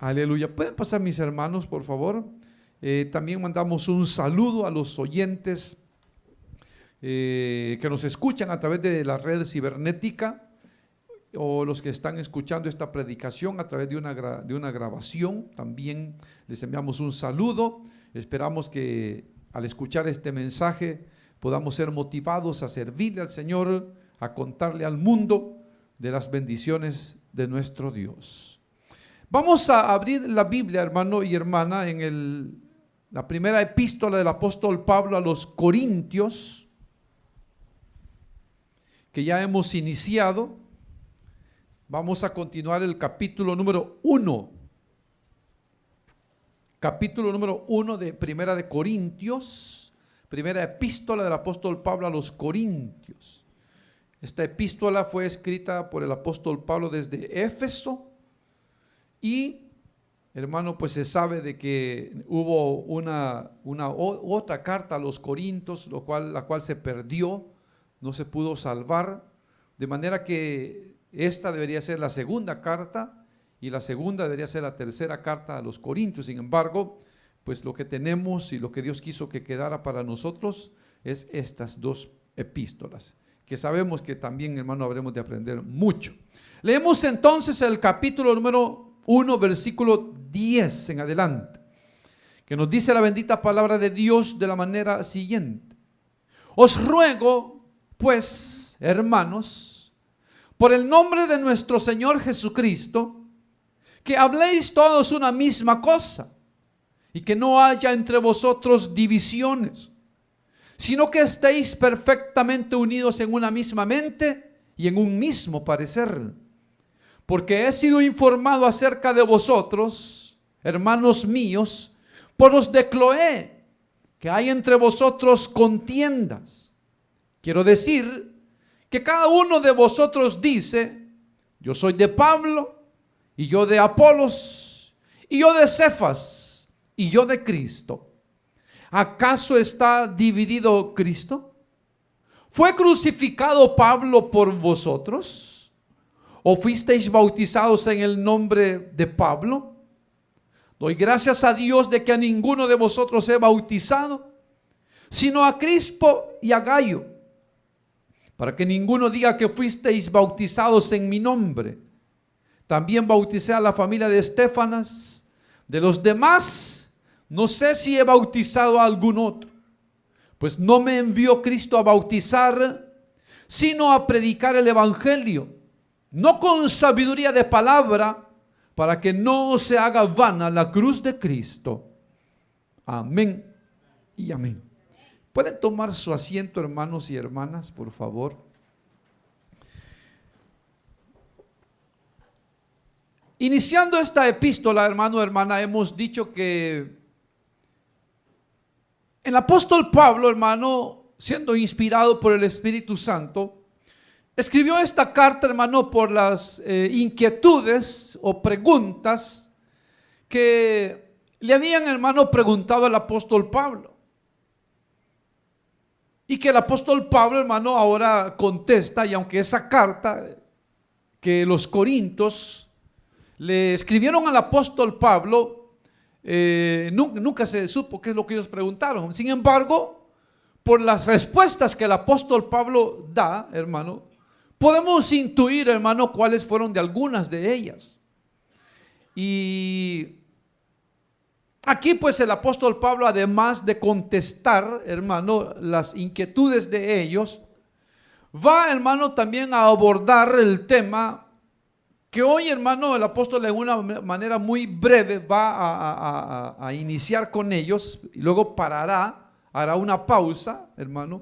Aleluya. ¿Pueden pasar mis hermanos, por favor? También mandamos un saludo a los oyentes que nos escuchan a través de la red cibernética o los que están escuchando esta predicación a través de una grabación. También les enviamos un saludo. Esperamos que al escuchar este mensaje podamos ser motivados a servirle al Señor, a contarle al mundo de las bendiciones de nuestro Dios. Vamos a abrir la Biblia, hermano y hermana, en la primera epístola del apóstol Pablo a los Corintios, que ya hemos iniciado. Vamos a continuar el capítulo número 1. Capítulo número 1 de Primera de Corintios, primera epístola del apóstol Pablo a los Corintios. Esta epístola fue escrita por el apóstol Pablo desde Éfeso y, hermano, pues se sabe de que hubo otra carta a los Corintios, la cual se perdió, no se pudo salvar, de manera que esta debería ser la segunda carta y la segunda debería ser la tercera carta a los Corintios. Sin embargo, pues lo que tenemos y lo que Dios quiso que quedara para nosotros es estas dos epístolas, que sabemos que también, hermano, habremos de aprender mucho. Leemos entonces el capítulo número 1, versículo 10 en adelante, que nos dice la bendita palabra de Dios de la manera siguiente: os ruego, pues, hermanos, por el nombre de nuestro Señor Jesucristo, que habléis todos una misma cosa, y que no haya entre vosotros divisiones, sino que estéis perfectamente unidos en una misma mente y en un mismo parecer. Porque he sido informado acerca de vosotros, hermanos míos, por los de Cloé, que hay entre vosotros contiendas. Quiero decir que cada uno de vosotros dice: yo soy de Pablo, y yo de Apolos, y yo de Cefas, y yo de Cristo. ¿Acaso está dividido Cristo? ¿Fue crucificado Pablo por vosotros? ¿O fuisteis bautizados en el nombre de Pablo? Doy gracias a Dios de que a ninguno de vosotros he bautizado, sino a Crispo y a Gayo, para que ninguno diga que fuisteis bautizados en mi nombre. También bauticé a la familia de Estéfanas. De los demás, no sé si he bautizado a algún otro, pues no me envió Cristo a bautizar, sino a predicar el evangelio, no con sabiduría de palabra, para que no se haga vana la cruz de Cristo. Amén y amén. ¿Pueden tomar su asiento, hermanos y hermanas, por favor? Iniciando esta epístola, hermano, hermana, hemos dicho que el apóstol Pablo, hermano, siendo inspirado por el Espíritu Santo, escribió esta carta, hermano, por las inquietudes o preguntas que le habían, hermano, preguntado al apóstol Pablo. Y que el apóstol Pablo, hermano, ahora contesta, y aunque esa carta que los corintios le escribieron al apóstol Pablo, nunca se supo qué es lo que ellos preguntaron. Sin embargo, por las respuestas que el apóstol Pablo da, hermano, podemos intuir, hermano, cuáles fueron de algunas de ellas. Y aquí pues el apóstol Pablo, además de contestar, hermano, las inquietudes de ellos, va, hermano, también a abordar el tema que hoy, hermano, el apóstol de una manera muy breve va a iniciar con ellos, y luego hará una pausa, hermano,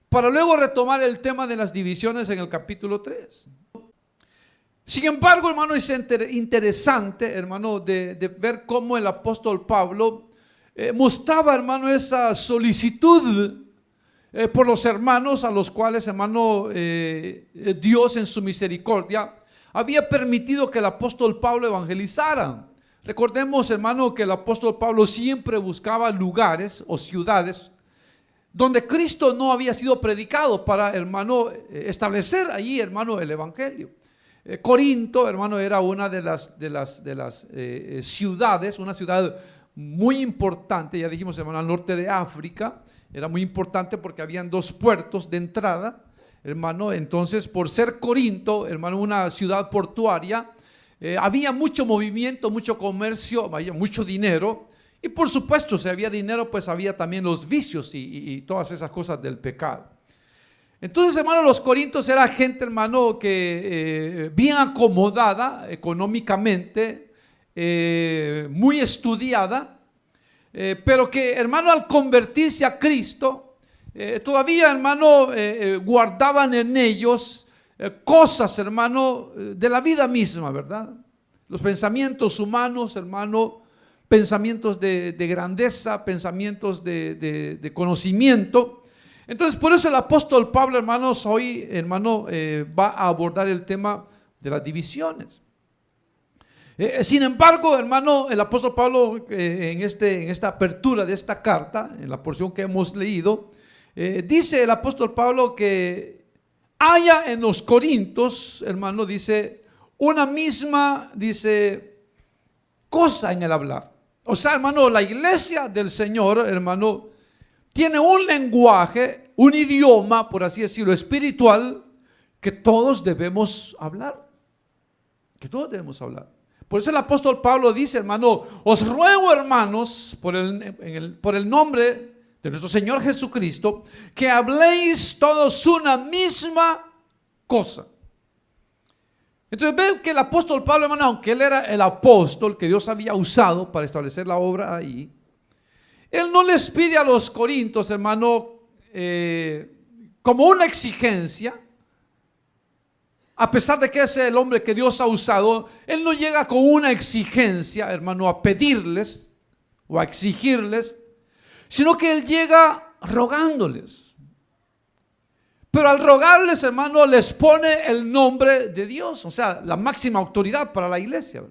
para luego retomar el tema de las divisiones en el capítulo 3. Sin embargo, hermano, es interesante, hermano, de ver cómo el apóstol Pablo mostraba, hermano, esa solicitud por los hermanos a los cuales, hermano, Dios en su misericordia había permitido que el apóstol Pablo evangelizara. Recordemos, hermano, que el apóstol Pablo siempre buscaba lugares o ciudades donde Cristo no había sido predicado para, hermano, establecer allí, hermano, el evangelio. Corinto, hermano, era una de las ciudades, una ciudad muy importante, ya dijimos, hermano, al norte de África. Era muy importante porque habían dos puertos de entrada, hermano. Entonces, por ser Corinto, hermano, una ciudad portuaria, había mucho movimiento, mucho comercio, había mucho dinero. Y por supuesto, si había dinero, pues había también los vicios y todas esas cosas del pecado. Entonces, hermano, los corintios era gente, hermano, que bien acomodada económicamente, muy estudiada, pero que, hermano, al convertirse a Cristo, todavía, hermano, guardaban en ellos cosas, hermano, de la vida misma, ¿verdad? Los pensamientos humanos, hermano, pensamientos de grandeza, pensamientos de conocimiento. Entonces, por eso el apóstol Pablo, hermanos, hoy, hermano, va a abordar el tema de las divisiones. Sin embargo, hermano, el apóstol Pablo, en esta apertura de esta carta, en la porción que hemos leído, dice el apóstol Pablo que haya en los corintios, hermano, dice, una misma, dice, cosa en el hablar. O sea, hermano, la iglesia del Señor, hermano, tiene un lenguaje, un idioma, por así decirlo, espiritual, que todos debemos hablar. Que todos debemos hablar. Por eso el apóstol Pablo dice, hermano, os ruego, hermanos, por el nombre de nuestro Señor Jesucristo, que habléis todos una misma cosa. Entonces veo que el apóstol Pablo, hermano, aunque él era el apóstol que Dios había usado para establecer la obra ahí, él no les pide a los corintios, hermano, como una exigencia. A pesar de que es el hombre que Dios ha usado, él no llega con una exigencia, hermano, a pedirles o a exigirles, sino que él llega rogándoles. Pero al rogarles, hermano, les pone el nombre de Dios, o sea, la máxima autoridad para la iglesia.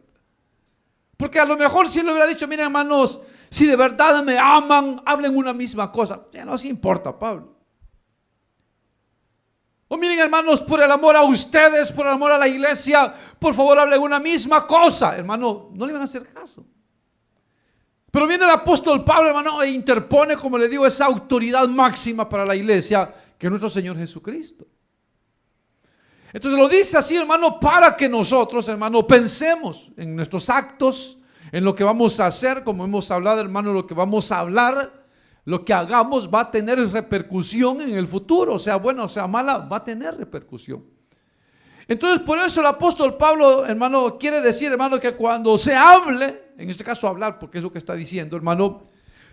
Porque a lo mejor si él le hubiera dicho, miren, hermanos, si de verdad me aman, hablen una misma cosa. Ya no se importa, Pablo. O miren, hermanos, por el amor a ustedes, por el amor a la iglesia, por favor hablen una misma cosa. Hermano, no le van a hacer caso. Pero viene el apóstol Pablo, hermano, e interpone, como le digo, esa autoridad máxima para la iglesia, que es nuestro Señor Jesucristo. Entonces lo dice así, hermano, para que nosotros, hermano, pensemos en nuestros actos, en lo que vamos a hacer, como hemos hablado, hermano, lo que vamos a hablar. Lo que hagamos va a tener repercusión en el futuro, o sea buena o sea mala, va a tener repercusión. Entonces, por eso el apóstol Pablo, hermano, quiere decir, hermano, que cuando se hable, en este caso hablar, porque es lo que está diciendo, hermano,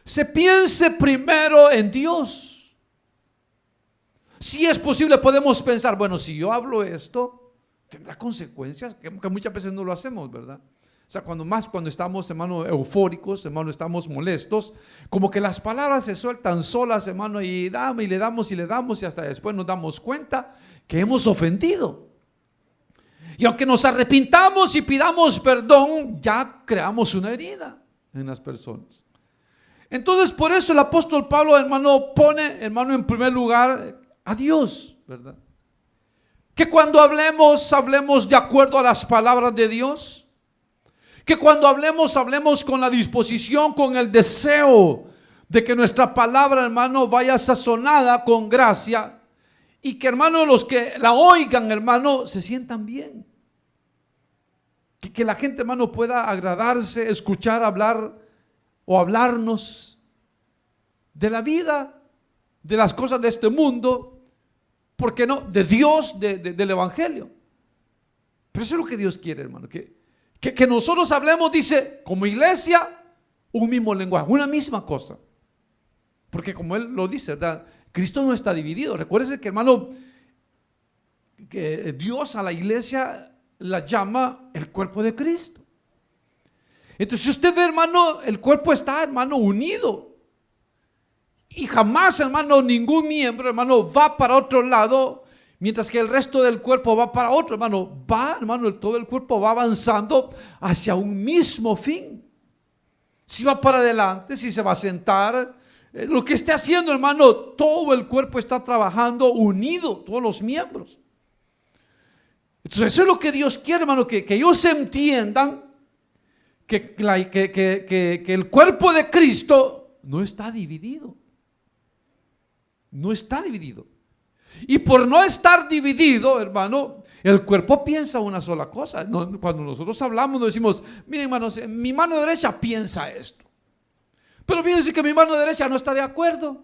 se piense primero en Dios. Si es posible, podemos pensar, bueno, si yo hablo esto, tendrá consecuencias, que muchas veces no lo hacemos, ¿verdad? O sea, cuando estamos, hermano, eufóricos, hermano, estamos molestos, como que las palabras se sueltan solas, hermano, y le damos y hasta después nos damos cuenta que hemos ofendido. Y aunque nos arrepintamos y pidamos perdón, ya creamos una herida en las personas. Entonces, por eso el apóstol Pablo, hermano, pone, hermano, en primer lugar a Dios, ¿verdad? Que cuando hablemos de acuerdo a las palabras de Dios. Que cuando hablemos con la disposición, con el deseo de que nuestra palabra, hermano, vaya sazonada con gracia y que, hermano, los que la oigan, hermano, se sientan bien. Que la gente, hermano, pueda agradarse, escuchar, hablar o hablarnos de la vida, de las cosas de este mundo, ¿por qué no? De Dios, del Evangelio. Pero eso es lo que Dios quiere, hermano, que nosotros hablemos, dice, como iglesia, un mismo lenguaje, una misma cosa. Porque como él lo dice, ¿verdad? Cristo no está dividido. Recuérdese que, hermano, que Dios a la iglesia la llama el cuerpo de Cristo. Entonces, si usted ve, hermano, el cuerpo está, hermano, unido. Y jamás, hermano, ningún miembro, hermano, va para otro lado, mientras que el resto del cuerpo va para otro, hermano. Todo el cuerpo va avanzando hacia un mismo fin. Si va para adelante, si se va a sentar, lo que esté haciendo, hermano, todo el cuerpo está trabajando unido, todos los miembros. Entonces eso es lo que Dios quiere, hermano, que ellos entiendan que el cuerpo de Cristo no está dividido. No está dividido. Y por no estar dividido, hermano, el cuerpo piensa una sola cosa. Cuando nosotros hablamos, nos decimos, miren, hermanos, mi mano derecha piensa esto. Pero fíjense que mi mano derecha no está de acuerdo.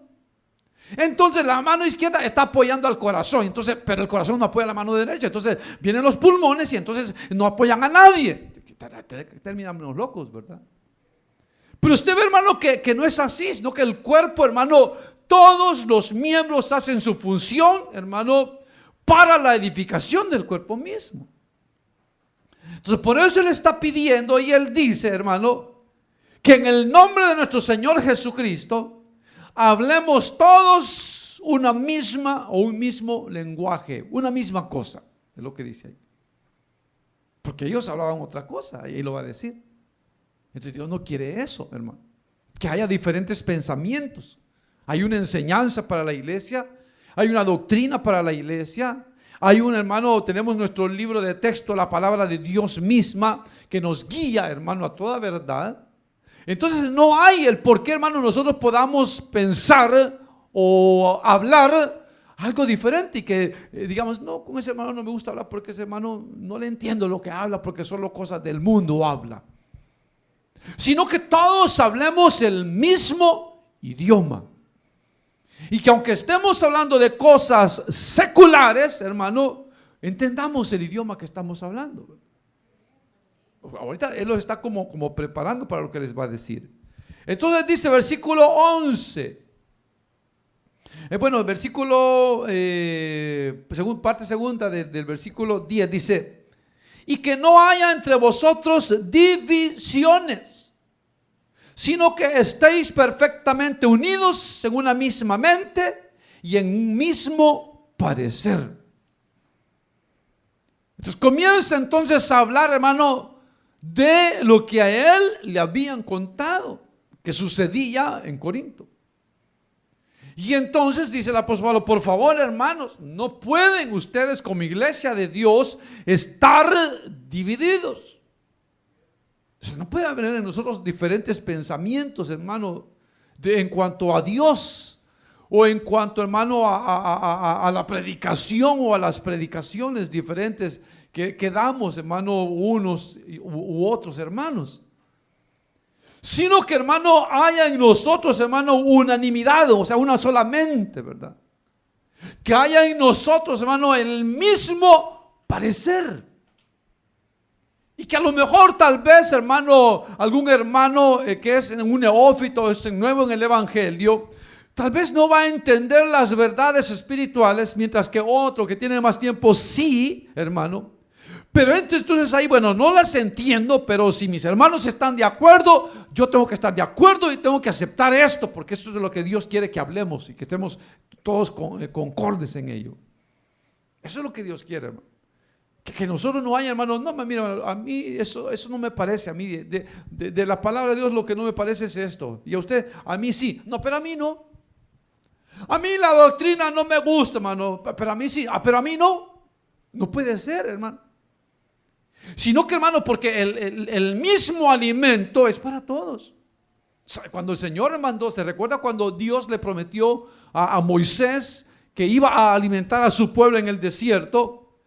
Entonces la mano izquierda está apoyando al corazón, entonces, pero el corazón no apoya a la mano derecha. Entonces vienen los pulmones y entonces no apoyan a nadie. Terminamos locos, ¿verdad? Pero usted ve, hermano, que no es así, sino que el cuerpo, hermano, todos los miembros hacen su función, hermano, para la edificación del cuerpo mismo. Entonces por eso Él está pidiendo, y Él dice, hermano, que en el nombre de nuestro Señor Jesucristo hablemos todos una misma o un mismo lenguaje, una misma cosa, es lo que dice ahí. Porque ellos hablaban otra cosa, y Él lo va a decir. Entonces Dios no quiere eso, hermano, que haya diferentes pensamientos. Hay una enseñanza para la iglesia, hay una doctrina para la iglesia, hay un, hermano, tenemos nuestro libro de texto, la palabra de Dios misma, que nos guía, hermano, a toda verdad. Entonces no hay el por qué, hermano, nosotros podamos pensar o hablar algo diferente y que digamos, no, con ese hermano no me gusta hablar porque ese hermano no le entiendo lo que habla porque solo cosas del mundo habla. Sino que todos hablemos el mismo idioma. Y que aunque estemos hablando de cosas seculares, hermano, entendamos el idioma que estamos hablando. Ahorita Él los está como preparando para lo que les va a decir. Entonces dice versículo 11. Bueno, versículo, parte segunda del versículo 10 dice, y que no haya entre vosotros divisiones, sino que estéis perfectamente unidos según una misma mente y en un mismo parecer. Entonces comienza entonces a hablar, hermano, de lo que a él le habían contado, que sucedía en Corinto. Y entonces dice el apóstol Pablo, por favor, hermanos, no pueden ustedes como iglesia de Dios estar divididos. O sea, no puede haber en nosotros diferentes pensamientos, hermano, en cuanto a Dios, o en cuanto, hermano, a la predicación o a las predicaciones diferentes que damos, hermano, unos u otros hermanos. Sino que, hermano, haya en nosotros, hermano, unanimidad, o sea, una sola mente, ¿verdad? Que haya en nosotros, hermano, el mismo parecer. Y que a lo mejor tal vez, hermano, algún hermano que es un neófito, es nuevo en el evangelio, tal vez no va a entender las verdades espirituales, mientras que otro que tiene más tiempo sí, hermano. Pero entonces ahí, bueno, no las entiendo, pero si mis hermanos están de acuerdo, yo tengo que estar de acuerdo y tengo que aceptar esto, porque esto es de lo que Dios quiere que hablemos y que estemos todos concordes en ello. Eso es lo que Dios quiere, hermano. Que nosotros no haya, hermano, no, mira, a mí eso no me parece, a mí de la palabra de Dios lo que no me parece es esto, y a usted, a mí sí, no, pero a mí no. A mí la doctrina no me gusta, hermano, pero a mí sí, pero a mí no. No puede ser, hermano. Sino que, hermano, porque el mismo alimento es para todos. Cuando el Señor mandó, se recuerda cuando Dios le prometió a Moisés que iba a alimentar a su pueblo en el desierto.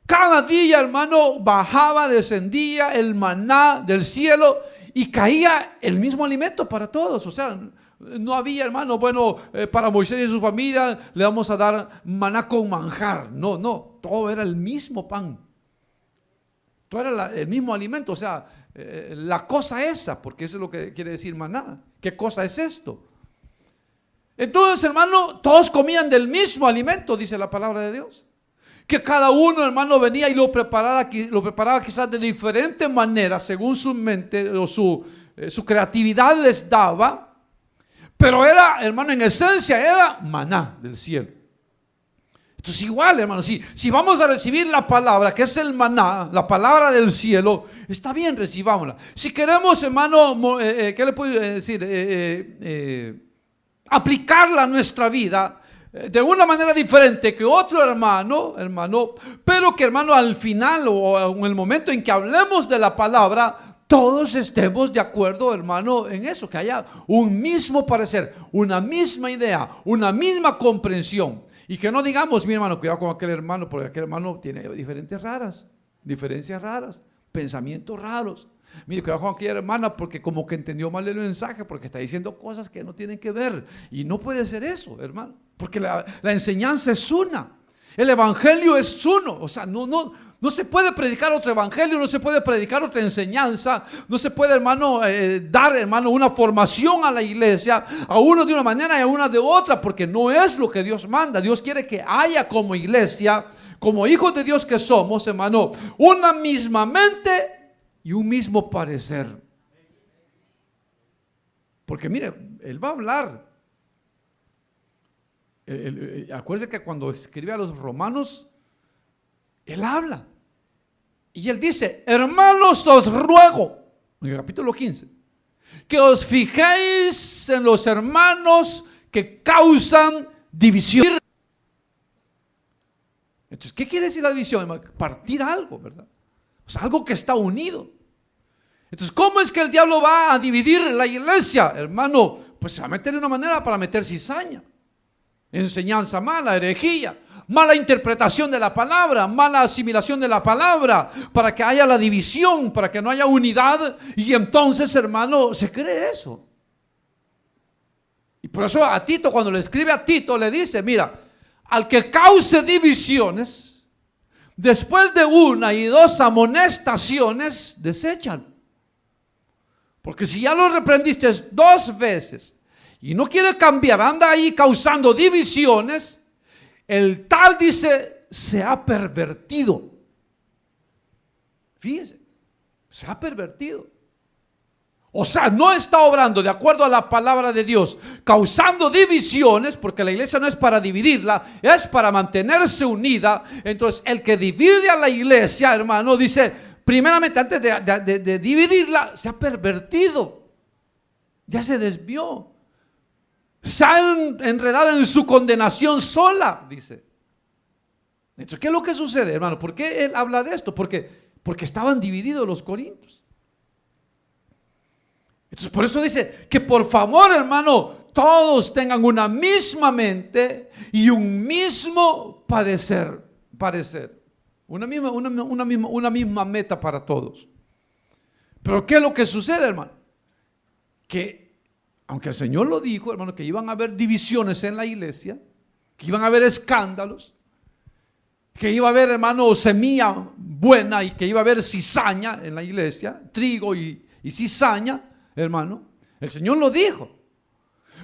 Cada día, hermano, bajaba, descendía el maná del cielo y caía el mismo alimento para todos. O sea, no había, hermano, bueno, para Moisés y su familia le vamos a dar maná con manjar. No, todo era el mismo pan. Todo era el mismo alimento, o sea, la cosa esa, porque eso es lo que quiere decir maná. ¿Qué cosa es esto? Entonces, hermano, todos comían del mismo alimento, dice la palabra de Dios. Que cada uno, hermano, venía y lo preparaba quizás de diferente manera, según su mente o su creatividad les daba. Pero era, hermano, en esencia era maná del cielo. Entonces igual, hermano, si vamos a recibir la palabra, que es el maná, la palabra del cielo, está bien, recibámosla. Si queremos, hermano, ¿qué le puedo decir? Aplicarla a nuestra vida, de una manera diferente que otro hermano, pero que, hermano, al final o en el momento en que hablemos de la palabra, todos estemos de acuerdo, hermano, en eso, que haya un mismo parecer, una misma idea, una misma comprensión. Y que no digamos, mi hermano, cuidado con aquel hermano, porque aquel hermano tiene diferencias raras, pensamientos raros. Mire, cuidado con aquella hermana porque como que entendió mal el mensaje, porque está diciendo cosas que no tienen que ver. Y no puede ser eso, hermano, porque la enseñanza es una. El evangelio es uno. O sea, no se puede predicar otro evangelio, no se puede predicar otra enseñanza, no se puede, hermano, dar, hermano, una formación a la iglesia, a uno de una manera y a una de otra, porque no es lo que Dios manda. Dios quiere que haya como iglesia, como hijos de Dios que somos, hermano, una misma mente y un mismo parecer. Porque mire, Él va a hablar. Acuérdense que cuando escribe a los romanos, Él habla. Y Él dice: hermanos, os ruego, en el capítulo 15, que os fijéis en los hermanos que causan división. Entonces, ¿qué quiere decir la división? Partir algo, ¿verdad? O sea, algo que está unido. Entonces, ¿cómo es que el diablo va a dividir la iglesia, hermano? Pues se va a meter de una manera para meter cizaña, enseñanza mala, herejía, mala interpretación de la palabra, mala asimilación de la palabra, para que haya la división, para que no haya unidad. Y entonces, hermano, se cree eso. Y por eso a Tito, cuando le escribe a Tito, le dice: mira, al que cause divisiones, después de 1 y 2 amonestaciones, deséchalo. Porque si ya lo reprendiste 2 veces y no quiere cambiar, anda ahí causando divisiones, el tal, dice, se ha pervertido. Fíjese, se ha pervertido. O sea, no está obrando de acuerdo a la palabra de Dios, causando divisiones, porque la iglesia no es para dividirla, es para mantenerse unida. Entonces, el que divide a la iglesia, hermano, dice, primeramente, antes de dividirla, se ha pervertido, ya se desvió, se ha enredado en su condenación sola, dice. Entonces, ¿qué es lo que sucede, hermano? ¿Por qué él habla de esto? Porque estaban divididos los corintios. Entonces, por eso dice que por favor, hermano, todos tengan una misma mente y un mismo parecer. Una misma meta para todos. Pero ¿qué es lo que sucede, hermano? Que aunque el Señor lo dijo, hermano, que iban a haber divisiones en la iglesia, que iban a haber escándalos, que iba a haber, hermano, semilla buena y que iba a haber cizaña en la iglesia, trigo y cizaña, hermano, el Señor lo dijo.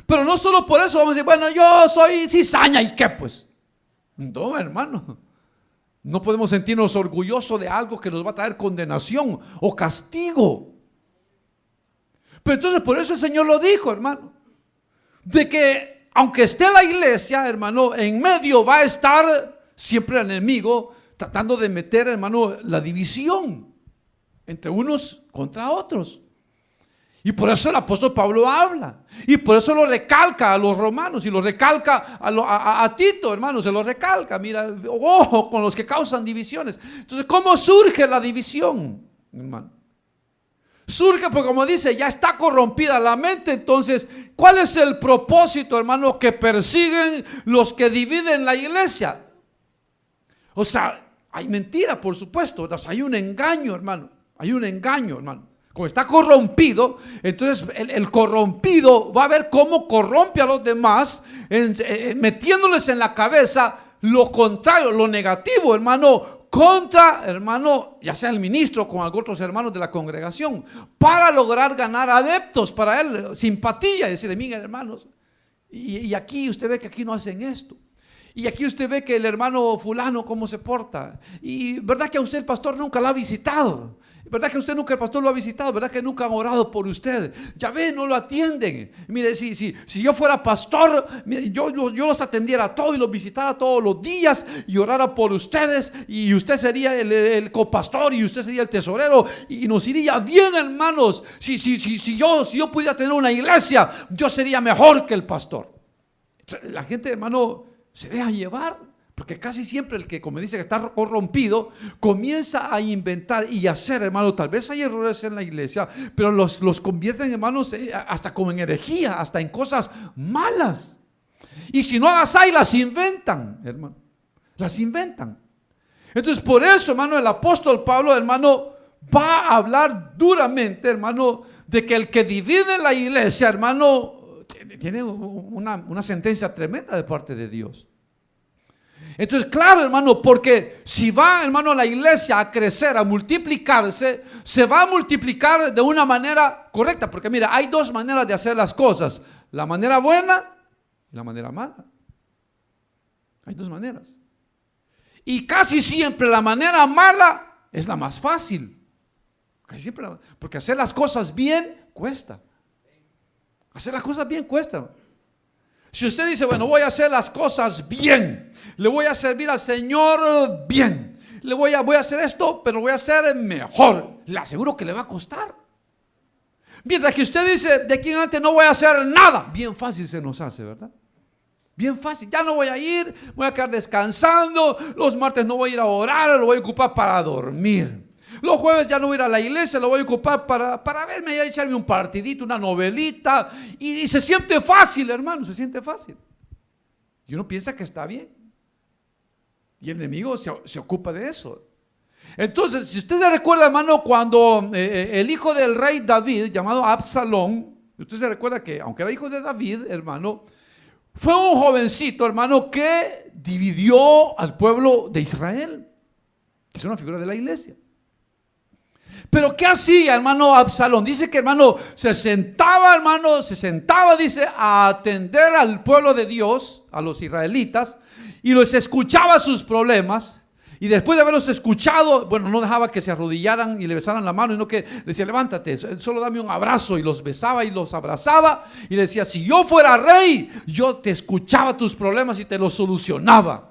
Pero no solo por eso vamos a decir, bueno, yo soy cizaña, ¿y qué pues? No, hermano. No podemos sentirnos orgullosos de algo que nos va a traer condenación o castigo. Pero entonces por eso el Señor lo dijo, hermano, de que aunque esté la iglesia, hermano, en medio va a estar siempre el enemigo tratando de meter, hermano, la división entre unos contra otros. Y por eso el apóstol Pablo habla. Y por eso lo recalca a los romanos y lo recalca a Tito, hermano, se lo recalca. Mira, ojo con los que causan divisiones. Entonces, ¿cómo surge la división, hermano? Surge porque, como dice, ya está corrompida la mente. Entonces, ¿cuál es el propósito, hermano, que persiguen los que dividen la iglesia? O sea, hay mentira, por supuesto. O sea, hay un engaño, hermano. Hay un engaño, hermano. Como está corrompido, entonces el corrompido va a ver cómo corrompe a los demás, metiéndoles en la cabeza lo contrario, lo negativo, hermano, contra, hermano, ya sea el ministro con otros hermanos de la congregación, para lograr ganar adeptos para él, simpatía, y decirle, miren, hermanos, y aquí usted ve que aquí no hacen esto. Y aquí usted ve que el hermano fulano cómo se porta. Y verdad que a usted el pastor nunca lo ha visitado. ¿Verdad que usted nunca el pastor lo ha visitado? ¿Verdad que nunca han orado por usted? Ya ve, no lo atienden. Mire, si yo fuera pastor, mire, yo los atendiera a todos y los visitara todos los días y orara por ustedes, y usted sería el copastor y usted sería el tesorero y nos iría bien, hermanos. Si yo pudiera tener una iglesia, yo sería mejor que el pastor. La gente, hermano, se deja llevar, porque casi siempre el que, como dice, que está corrompido, comienza a inventar y hacer, hermano, tal vez hay errores en la iglesia, pero los convierten, hermanos, hasta como en herejía, hasta en cosas malas. Y si no las hay, las inventan, hermano, las inventan. Entonces, por eso, hermano, el apóstol Pablo, hermano, va a hablar duramente, hermano, de que el que divide la iglesia, hermano, tiene una sentencia tremenda de parte de Dios. Entonces, claro, hermano, porque si va, hermano, la iglesia a crecer, a multiplicarse, se va a multiplicar de una manera correcta. Porque mira, hay dos maneras de hacer las cosas: la manera buena y la manera mala. Hay dos maneras. Y casi siempre la manera mala es la más fácil. Casi siempre, porque hacer las cosas bien cuesta. Hacer las cosas bien cuesta. Si usted dice, bueno, voy a hacer las cosas bien, le voy a servir al Señor bien, voy a hacer esto, pero lo voy a hacer mejor, le aseguro que le va a costar. Mientras que usted dice, de aquí en adelante no voy a hacer nada, bien fácil se nos hace, ¿verdad? Bien fácil, ya no voy a ir, voy a quedar descansando, los martes no voy a ir a orar, lo voy a ocupar para dormir. Los jueves ya no voy a ir a la iglesia, lo voy a ocupar para verme y echarme un partidito, una novelita. Y se siente fácil, hermano, se siente fácil. Y uno piensa que está bien. Y el enemigo se ocupa de eso. Entonces, si usted se recuerda, hermano, cuando el hijo del rey David, llamado Absalón, usted se recuerda que, aunque era hijo de David, hermano, fue un jovencito, hermano, que dividió al pueblo de Israel. Es una figura de la iglesia. Pero ¿qué hacía, hermano, Absalón? Dice que, hermano, se sentaba, dice, a atender al pueblo de Dios, a los israelitas, y los escuchaba sus problemas. Y después de haberlos escuchado, bueno, no dejaba que se arrodillaran y le besaran la mano, sino que le decía, levántate, solo dame un abrazo. Y los besaba y los abrazaba. Y le decía, si yo fuera rey, yo te escuchaba tus problemas y te los solucionaba.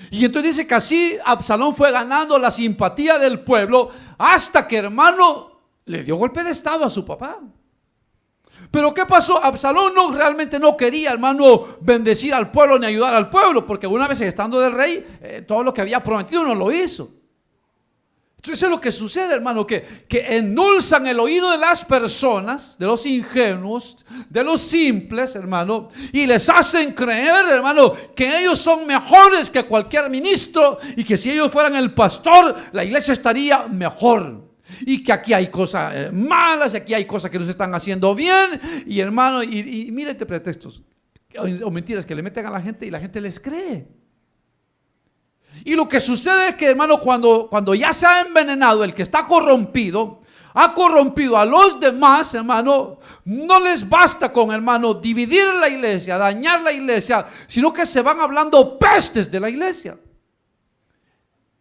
Y entonces dice que así Absalón fue ganando la simpatía del pueblo hasta que, hermano, le dio golpe de estado a su papá. Pero ¿qué pasó? Absalón realmente no quería, hermano, bendecir al pueblo ni ayudar al pueblo, porque una vez estando de rey, todo lo que había prometido no lo hizo. Entonces es lo que sucede, hermano, que endulzan el oído de las personas, de los ingenuos, de los simples, hermano, y les hacen creer, hermano, que ellos son mejores que cualquier ministro y que si ellos fueran el pastor, la iglesia estaría mejor. Y que aquí hay cosas malas, y aquí hay cosas que no se están haciendo bien, y hermano, y mírate pretextos o mentiras que le meten a la gente y la gente les cree. Y lo que sucede es que, hermano, cuando ya se ha envenenado el que está corrompido, ha corrompido a los demás, hermano, no les basta con, hermano, dividir la iglesia, dañar la iglesia, sino que se van hablando pestes de la iglesia.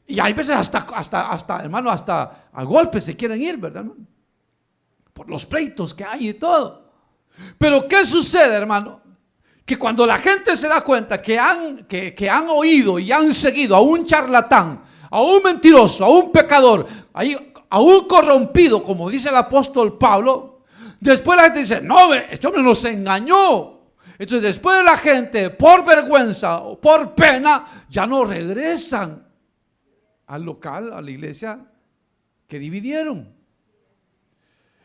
Y hay veces hasta hermano, hasta a golpes se quieren ir, ¿verdad, hermano? Por los pleitos que hay y todo. Pero ¿qué sucede, hermano? Que cuando la gente se da cuenta que han oído y han seguido a un charlatán, a un mentiroso, a un pecador, a un corrompido, como dice el apóstol Pablo, después la gente dice, no, este hombre nos engañó. Entonces después la gente, por vergüenza o por pena, ya no regresan al local, a la iglesia que dividieron.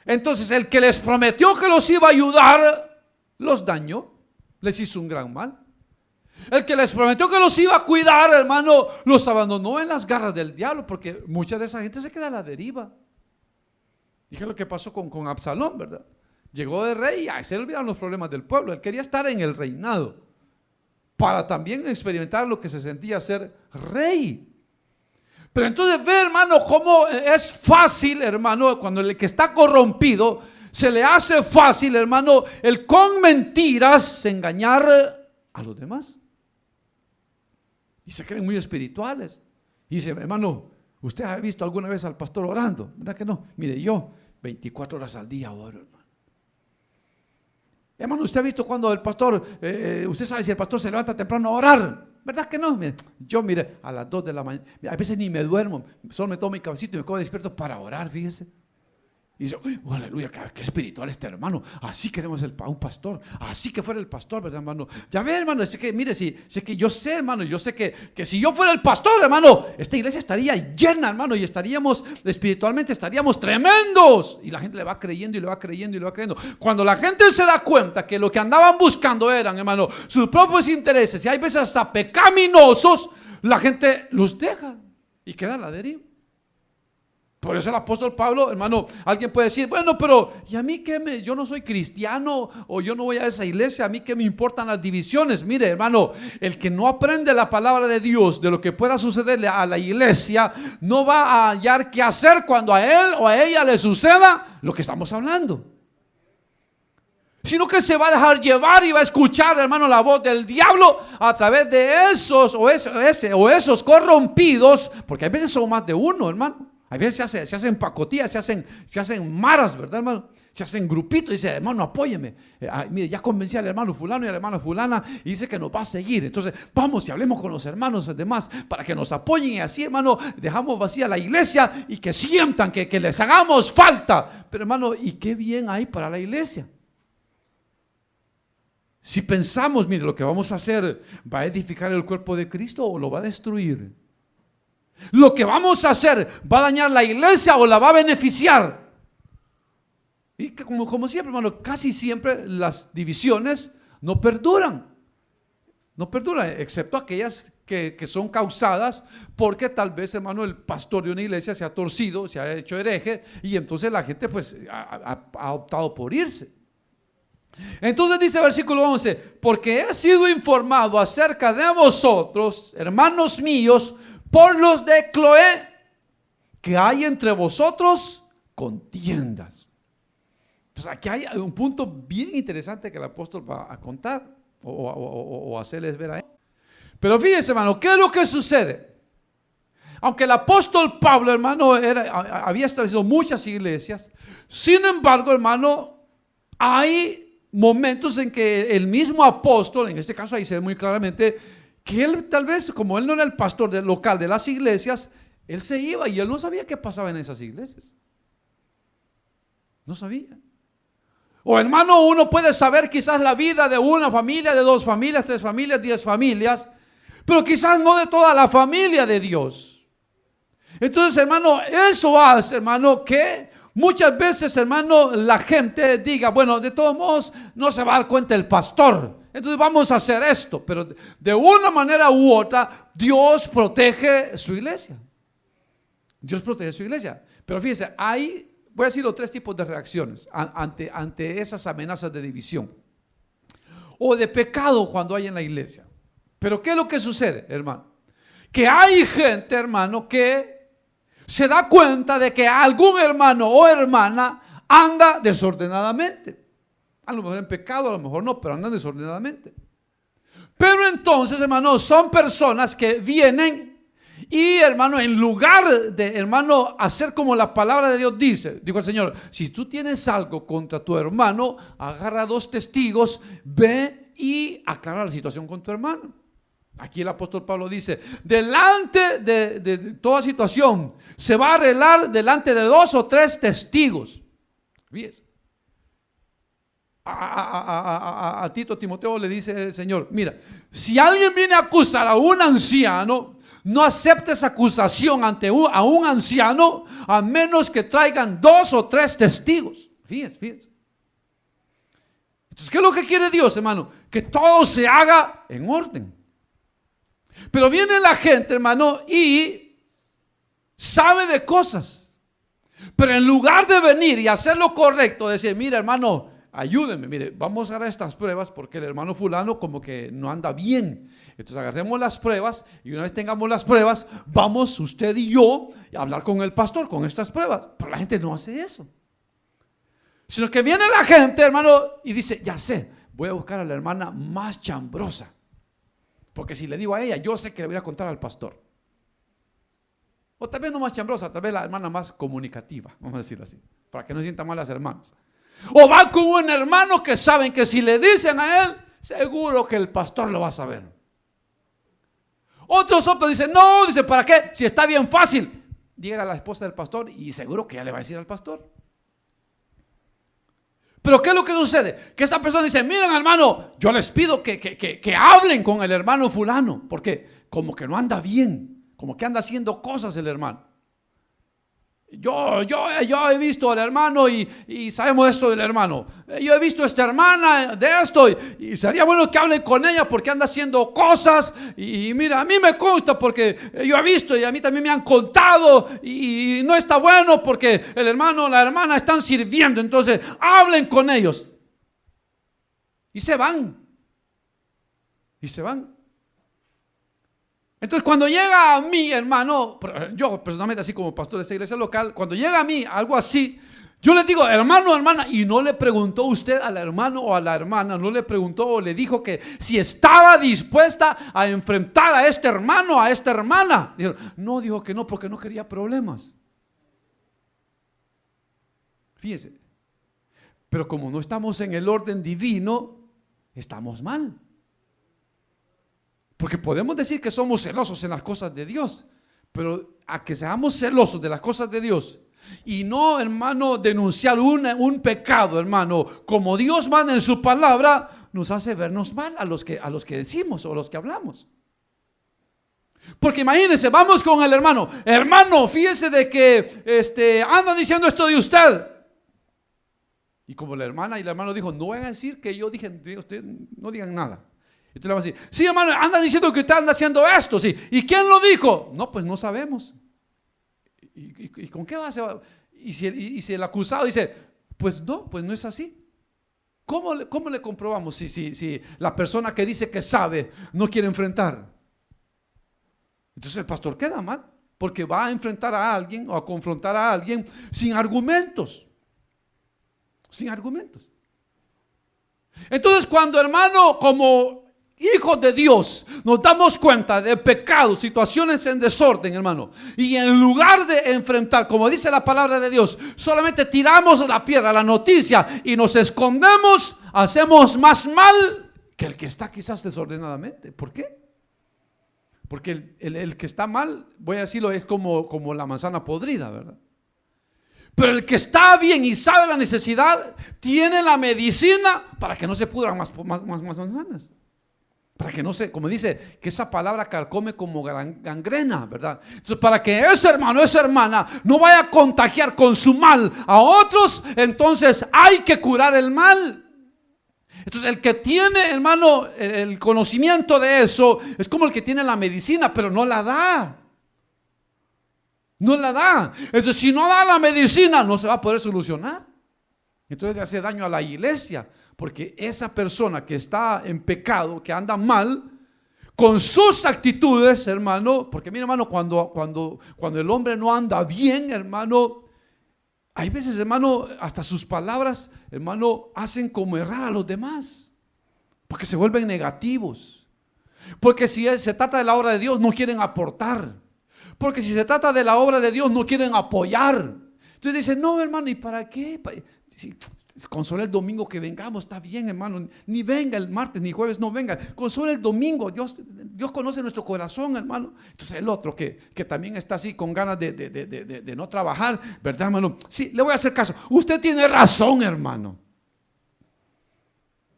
Entonces el que les prometió que los iba a ayudar, los dañó. Les hizo un gran mal. El que les prometió que los iba a cuidar, hermano, los abandonó en las garras del diablo, porque mucha de esa gente se queda a la deriva. Dije lo que pasó con Absalón, ¿verdad? Llegó de rey y se le olvidaron los problemas del pueblo. Él quería estar en el reinado para también experimentar lo que se sentía ser rey. Pero entonces ve, hermano, cómo es fácil, hermano, cuando el que está corrompido se le hace fácil, hermano, el con mentiras engañar a los demás. Y se creen muy espirituales. Y dice, hermano, ¿usted ha visto alguna vez al pastor orando? ¿Verdad que no? Mire, yo 24 horas al día oro, hermano. Hermano, ¿usted ha visto cuando el pastor, usted sabe si el pastor se levanta temprano a orar? ¿Verdad que no? Mire, yo, mire, a las 2 de la mañana, a veces ni me duermo, solo me tomo mi cafecito y me quedo despierto para orar, fíjese. Y dice, oh, aleluya, qué espiritual este hermano. Así queremos un pastor. Así que fuera el pastor, ¿verdad, hermano? Ya ve, hermano, es que, mire, sé que yo sé, hermano, yo sé que si yo fuera el pastor, hermano, esta iglesia estaría llena, hermano, y espiritualmente estaríamos tremendos. Y la gente le va creyendo y le va creyendo y le va creyendo. Cuando la gente se da cuenta que lo que andaban buscando eran, hermano, sus propios intereses, y hay veces hasta pecaminosos, la gente los deja y queda a la deriva. Por eso el apóstol Pablo, hermano, alguien puede decir, bueno, pero ¿y a mí qué yo no soy cristiano o yo no voy a esa iglesia? ¿A mí qué me importan las divisiones? Mire, hermano, el que no aprende la palabra de Dios, de lo que pueda sucederle a la iglesia, no va a hallar qué hacer cuando a él o a ella le suceda lo que estamos hablando. Sino que se va a dejar llevar y va a escuchar, hermano, la voz del diablo a través de esos corrompidos, porque a veces son más de uno, hermano. A veces se hacen pacotillas, se hacen maras, ¿verdad, hermano? Se hacen grupitos y dice, hermano, apóyeme. Mire, ya convencí al hermano fulano y a la hermana fulana y dice que nos va a seguir. Entonces, vamos y hablemos con los hermanos demás para que nos apoyen. Y así, hermano, dejamos vacía la iglesia y que sientan que les hagamos falta. Pero, hermano, ¿y qué bien hay para la iglesia? Si pensamos, mire, lo que vamos a hacer, ¿va a edificar el cuerpo de Cristo o lo va a destruir? Lo que vamos a hacer, ¿va a dañar la iglesia o la va a beneficiar? Y como siempre, hermano, casi siempre las divisiones no perduran. No perduran, excepto aquellas que son causadas porque tal vez, hermano, el pastor de una iglesia se ha torcido, se ha hecho hereje y entonces la gente pues ha optado por irse. Entonces dice el versículo 11, porque he sido informado acerca de vosotros, hermanos míos, por los de Cloé, que hay entre vosotros contiendas. Entonces aquí hay un punto bien interesante que el apóstol va a contar o hacerles ver a él. Pero fíjense, hermano, ¿qué es lo que sucede? Aunque el apóstol Pablo, hermano, había establecido muchas iglesias, sin embargo, hermano, hay momentos en que el mismo apóstol, en este caso ahí se ve muy claramente, que él tal vez, como él no era el pastor local de las iglesias, él se iba y él no sabía qué pasaba en esas iglesias. No sabía. O hermano, uno puede saber quizás la vida de una familia, de 2 familias, 3 familias, 10 familias, pero quizás no de toda la familia de Dios. Entonces, hermano, eso hace, hermano, que muchas veces, hermano, la gente diga, bueno, de todos modos no se va a dar cuenta el pastor. Entonces vamos a hacer esto, pero de una manera u otra Dios protege su iglesia. Dios protege su iglesia. Pero fíjense, voy a decir los 3 tipos de reacciones ante esas amenazas de división o de pecado cuando hay en la iglesia. Pero ¿qué es lo que sucede, hermano? Que hay gente, hermano, que se da cuenta de que algún hermano o hermana anda desordenadamente. A lo mejor en pecado, a lo mejor no, pero andan desordenadamente. Pero entonces, hermano, son personas que vienen y, hermano, en lugar de, hermano, hacer como la palabra de Dios dice, dijo el Señor, si tú tienes algo contra tu hermano, agarra 2 testigos, ve y aclara la situación con tu hermano. Aquí el apóstol Pablo dice, delante de toda situación, se va a arreglar delante de 2 o 3 testigos. ¿Ves? A Tito, Timoteo le dice el Señor, mira, si alguien viene a acusar a un anciano, no aceptes acusación a un anciano a menos que traigan 2 o 3 testigos. Fíjense. Entonces, ¿qué es lo que quiere Dios, hermano? Que todo se haga en orden. Pero viene la gente, hermano, y sabe de cosas, pero en lugar de venir y hacer lo correcto, decir, mira, hermano, ayúdenme, mire, vamos a agarrar estas pruebas porque el hermano fulano como que no anda bien. Entonces agarremos las pruebas y una vez tengamos las pruebas, vamos usted y yo a hablar con el pastor con estas pruebas. Pero la gente no hace eso. Sino que viene la gente, hermano, y dice, ya sé, voy a buscar a la hermana más chambrosa. Porque si le digo a ella, yo sé que le voy a contar al pastor. O tal vez no más chambrosa, tal vez la hermana más comunicativa, vamos a decirlo así, para que no sientan mal las hermanas. O va con un hermano que saben que si le dicen a él, seguro que el pastor lo va a saber. Otros dicen, no, dice, ¿para qué? Si está bien fácil. Dígale a la esposa del pastor y seguro que ella le va a decir al pastor. Pero ¿qué es lo que sucede? Que esta persona dice, miren hermano, yo les pido que hablen con el hermano fulano, porque como que no anda bien, como que anda haciendo cosas el hermano. Yo he visto al hermano y sabemos esto del hermano. Yo he visto a esta hermana de esto y sería bueno que hable con ella porque anda haciendo cosas. Y mira, a mí me consta porque yo he visto y a mí también me han contado y no está bueno porque el hermano o la hermana están sirviendo. Entonces, hablen con ellos. Y se van. Y se van. Entonces cuando llega a mí, hermano, yo personalmente así como pastor de esta iglesia local, cuando llega a mí algo así, yo le digo, hermano, hermana, y no le preguntó usted al hermano o a la hermana, no le preguntó o le dijo que si estaba dispuesta a enfrentar a este hermano o a esta hermana. No, dijo que no porque no quería problemas. Fíjese, pero como no estamos en el orden divino, estamos mal. Porque podemos decir que somos celosos en las cosas de Dios, pero a que seamos celosos de las cosas de Dios y no, hermano, denunciar un pecado, hermano, como Dios manda en su palabra, nos hace vernos mal a los que decimos o a los que hablamos. Porque imagínense, vamos con el hermano, fíjese de que anda diciendo esto de usted. Y como la hermana y el hermano dijo, no van a decir que yo dije, ustedes no digan nada. Entonces le va a decir, sí hermano, anda diciendo que usted anda haciendo esto, sí. ¿Y quién lo dijo? No, pues no sabemos. ¿Y con qué va a ser? Y si el acusado dice, pues no es así. ¿Cómo le comprobamos si la persona que dice que sabe no quiere enfrentar? Entonces el pastor queda mal, porque va a enfrentar a alguien o a confrontar a alguien sin argumentos. Sin argumentos. Entonces cuando, hermano, como hijos de Dios, nos damos cuenta de pecados, situaciones en desorden, hermano, y en lugar de enfrentar, como dice la palabra de Dios, solamente tiramos la piedra, la noticia, y nos escondemos, hacemos más mal que el que está quizás desordenadamente. ¿Por qué? Porque el que está mal, voy a decirlo, es como la manzana podrida, ¿verdad? Pero el que está bien y sabe la necesidad, tiene la medicina para que no se pudran más manzanas. Para que no se, como dice, que esa palabra carcome como gangrena, ¿verdad? Entonces, para que ese hermano, esa hermana no vaya a contagiar con su mal a otros, entonces hay que curar el mal. Entonces, el que tiene, hermano, el conocimiento de eso, es como el que tiene la medicina, pero no la da. No la da. Entonces, si no da la medicina, no se va a poder solucionar. Entonces, le hace daño a la iglesia. Porque esa persona que está en pecado, que anda mal, con sus actitudes, hermano, porque mira, hermano, cuando el hombre no anda bien, hermano, hay veces, hermano, hasta sus palabras, hermano, hacen como errar a los demás, porque se vuelven negativos. Porque si se trata de la obra de Dios, no quieren aportar. Porque si se trata de la obra de Dios, no quieren apoyar. Entonces dicen, no, hermano, ¿y para qué? Consola el domingo que vengamos, está bien, hermano. Ni venga el martes ni jueves, no venga. Consola el domingo. Dios conoce nuestro corazón, hermano. Entonces el otro que también está así con ganas de no trabajar, ¿verdad, hermano? Sí, le voy a hacer caso. Usted tiene razón, hermano.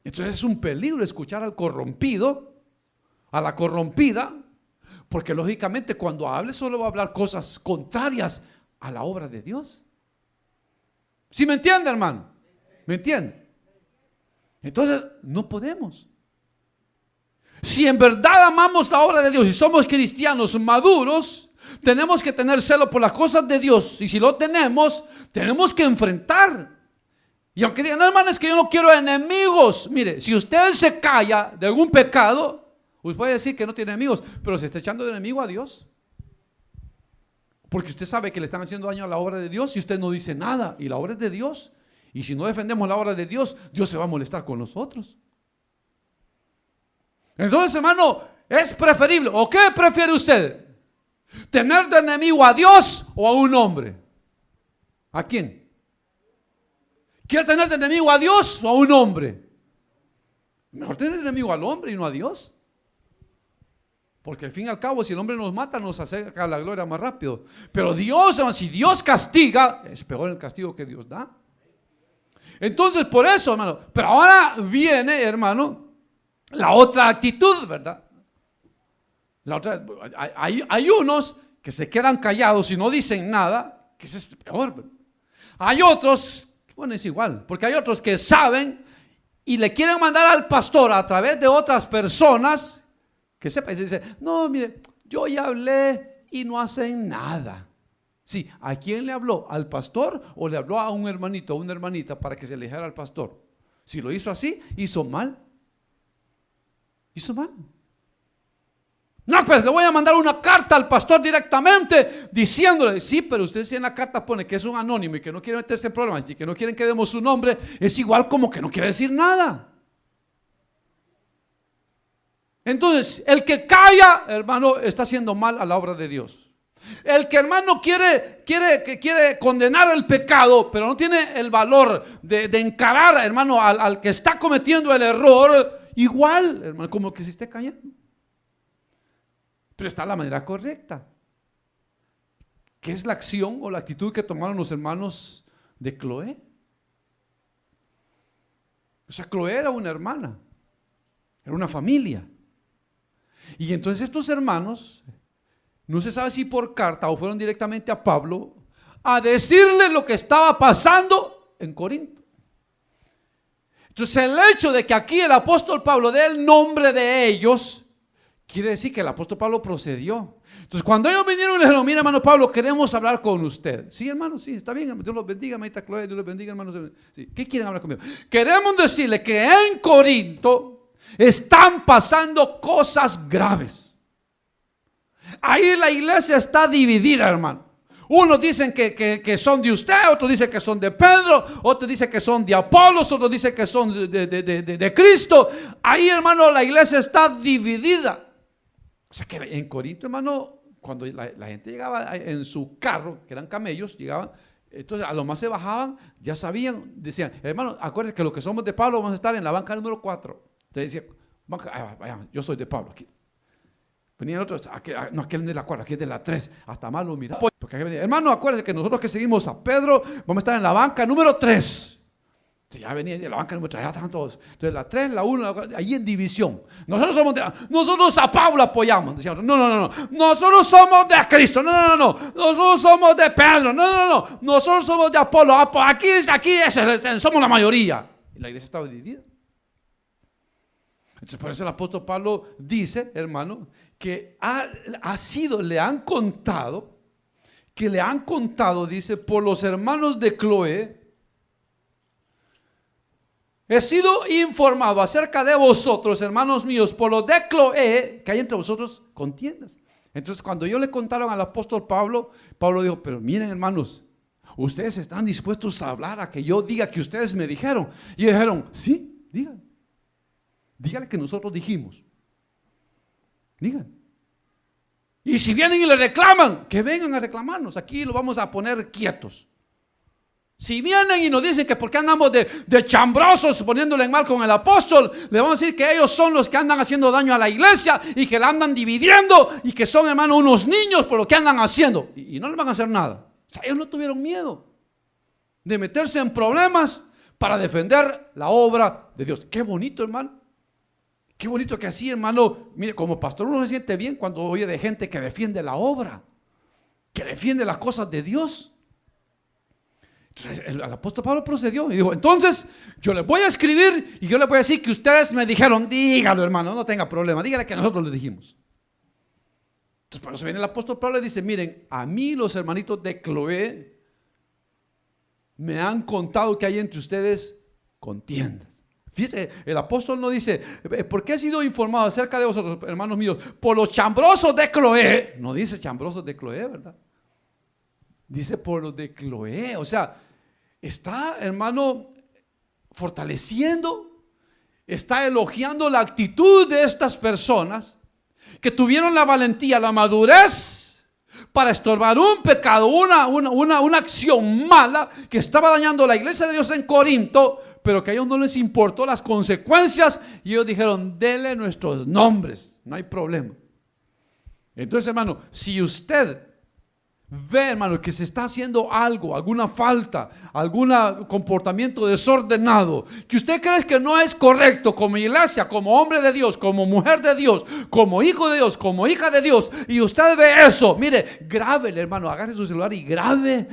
Entonces es un peligro escuchar al corrompido, a la corrompida, porque lógicamente cuando hable solo va a hablar cosas contrarias a la obra de Dios. ¿Sí me entiende, hermano? ¿Me entiende? Entonces no podemos. Si en verdad amamos la obra de Dios y somos cristianos maduros, tenemos que tener celo por las cosas de Dios. Y si lo tenemos, tenemos que enfrentar. Y aunque digan, no, hermano, es que yo no quiero enemigos. Mire, si usted se calla de algún pecado, usted puede decir que no tiene enemigos, pero se está echando de enemigo a Dios. Porque usted sabe que le están haciendo daño a la obra de Dios y usted no dice nada. Y la obra es de Dios. Y si no defendemos la obra de Dios, Dios se va a molestar con nosotros. Entonces, hermano, es preferible. ¿O qué prefiere usted? ¿Tener de enemigo a Dios o a un hombre? ¿A quién? ¿Quiere tener de enemigo a Dios o a un hombre? Mejor tener de enemigo al hombre y no a Dios. Porque al fin y al cabo, si el hombre nos mata, nos acerca a la gloria más rápido. Pero Dios, si Dios castiga, es peor el castigo que Dios da. Entonces, por eso, hermano, pero ahora viene, hermano, la otra actitud, ¿verdad? La otra, hay unos que se quedan callados y no dicen nada, que eso es peor, ¿verdad? Hay otros, bueno, es igual, porque hay otros que saben y le quieren mandar al pastor a través de otras personas que sepan y dicen, no, mire, yo ya hablé y no hacen nada. Sí, ¿a quién le habló? ¿Al pastor o le habló a un hermanito o una hermanita para que se le dijera al pastor? Si lo hizo así, hizo mal. Hizo mal. No, pues le voy a mandar una carta al pastor directamente diciéndole, sí, pero usted si en la carta pone que es un anónimo y que no quiere meterse en problemas y que no quieren que demos su nombre, es igual como que no quiere decir nada. Entonces, el que calla, hermano, está haciendo mal a la obra de Dios. El que, hermano, quiere condenar el pecado, pero no tiene el valor de encarar, hermano, al que está cometiendo el error, igual, hermano, como que se esté callando. Pero está la manera correcta, que es la acción o la actitud que tomaron los hermanos de Cloé. O sea, Cloé era una hermana, era una familia. Y entonces estos hermanos, no se sabe si por carta o fueron directamente a Pablo a decirle lo que estaba pasando en Corinto. Entonces el hecho de que aquí el apóstol Pablo dé el nombre de ellos, quiere decir que el apóstol Pablo procedió. Entonces cuando ellos vinieron y le dijeron, mira hermano Pablo, queremos hablar con usted. Sí hermano, sí, está bien, Dios los bendiga, hermanita Chloe, Dios los bendiga hermanos. Sí. ¿Qué quieren hablar conmigo? Queremos decirle que en Corinto están pasando cosas graves. Ahí la iglesia está dividida, hermano. Unos dicen que son de usted, otros dicen que son de Pedro, otros dicen que son de Apolos, otros dicen que son de Cristo. Ahí, hermano, la iglesia está dividida. O sea que en Corinto, hermano, cuando la gente llegaba en su carro, que eran camellos, llegaban, entonces a lo más se bajaban, ya sabían, decían, hermano, acuérdense que los que somos de Pablo vamos a estar en la banca número 4. Entonces decían, vaya, yo soy de Pablo aquí. Venían otros, no, aquel es de la 4, aquí es de la 3, hasta más lo miraba. Porque aquí venía, hermano, acuérdense que nosotros que seguimos a Pedro, vamos a estar en la banca número 3. Entonces ya venía de la banca número 3, ya estaban todos. Entonces la 3, la 1, ahí en división. Nosotros a Pablo apoyamos. Decíamos, no, nosotros somos de Cristo, no, nosotros somos de Pedro, no, nosotros somos de Apolo, aquí somos la mayoría. Y la iglesia estaba dividida. Entonces por eso el apóstol Pablo dice, hermano, que le han contado, dice, por los hermanos de Cloé, he sido informado acerca de vosotros, hermanos míos, por los de Cloé, que hay entre vosotros contiendas. Entonces cuando ellos le contaron al apóstol Pablo, Pablo dijo, pero miren hermanos, ustedes están dispuestos a hablar a que yo diga que ustedes me dijeron. Y dijeron, sí, díganle que nosotros dijimos. Digan. Y si vienen y le reclaman, que vengan a reclamarnos. Aquí lo vamos a poner quietos. Si vienen y nos dicen que porque andamos de chambrosos poniéndole en mal con el apóstol, le vamos a decir que ellos son los que andan haciendo daño a la iglesia y que la andan dividiendo y que son, hermano, unos niños por lo que andan haciendo. Y no les van a hacer nada. O sea, ellos no tuvieron miedo de meterse en problemas para defender la obra de Dios. Qué bonito, hermano. Qué bonito que así, hermano, mire, como pastor uno se siente bien cuando oye de gente que defiende la obra, que defiende las cosas de Dios. Entonces el apóstol Pablo procedió y dijo, entonces yo les voy a escribir y yo les voy a decir que ustedes me dijeron, dígalo hermano, no tenga problema, dígale que nosotros le dijimos. Entonces por eso viene el apóstol Pablo y dice, miren, a mí los hermanitos de Cloé me han contado que hay entre ustedes contiendas. Fíjese, el apóstol no dice, ¿por qué he sido informado acerca de vosotros, hermanos míos? Por los chambrosos de Cloé. No dice chambrosos de Cloé, ¿verdad? Dice por los de Cloé. O sea, está, hermano, fortaleciendo, está elogiando la actitud de estas personas que tuvieron la valentía, la madurez para estorbar un pecado, una acción mala que estaba dañando la iglesia de Dios en Corinto, pero que a ellos no les importó las consecuencias y ellos dijeron, dele nuestros nombres, no hay problema. Entonces, hermano, si usted ve, hermano, que se está haciendo algo, alguna falta, algún comportamiento desordenado, que usted cree que no es correcto como iglesia, como hombre de Dios, como mujer de Dios, como hijo de Dios, como hija de Dios, y usted ve eso, mire, grábele, hermano, agarre su celular y grabe,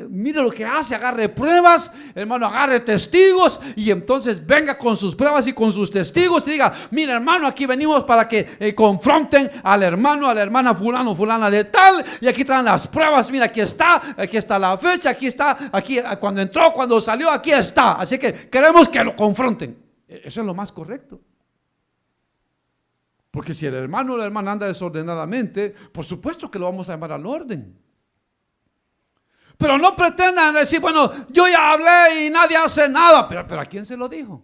mire lo que hace, agarre pruebas, hermano, agarre testigos, y entonces venga con sus pruebas y con sus testigos y diga, mire, hermano, aquí venimos para que confronten al hermano, a la hermana fulano, fulana de tal, y aquí traen las pruebas, mira, aquí está la fecha, aquí está, aquí cuando entró, cuando salió, aquí está. Así que queremos que lo confronten. Eso es lo más correcto. Porque si el hermano o la hermana anda desordenadamente, por supuesto que lo vamos a llamar al orden. Pero no pretendan decir, bueno, yo ya hablé y nadie hace nada. Pero ¿a quién se lo dijo?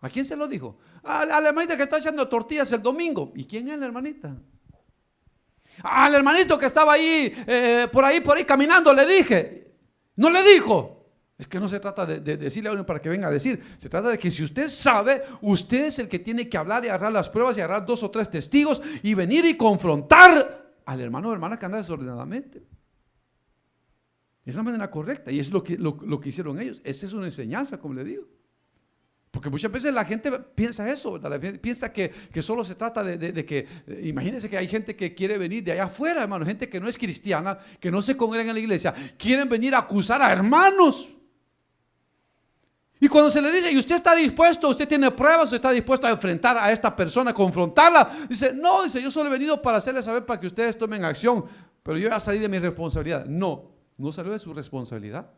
¿A quién se lo dijo? A la hermanita que está haciendo tortillas el domingo. ¿Y quién es la hermanita? Al hermanito que estaba ahí, por ahí caminando, le dije. No le dijo. Es que no se trata de decirle a uno para que venga a decir. Se trata de que si usted sabe, usted es el que tiene que hablar y agarrar las pruebas y agarrar 2 o 3 testigos y venir y confrontar al hermano o hermana que anda desordenadamente. Es la manera correcta y es lo que hicieron ellos. Esa es una enseñanza, como le digo. Porque muchas veces la gente piensa eso, ¿verdad? Piensa que solo se trata de que, imagínense que hay gente que quiere venir de allá afuera, hermano, gente que no es cristiana, que no se congrega en la iglesia, quieren venir a acusar a hermanos. Y cuando se le dice, ¿y usted está dispuesto? ¿Usted tiene pruebas? ¿Usted está dispuesto a enfrentar a esta persona, confrontarla? Dice, no, yo solo he venido para hacerles saber para que ustedes tomen acción, pero yo ya salí de mi responsabilidad. No salió de su responsabilidad.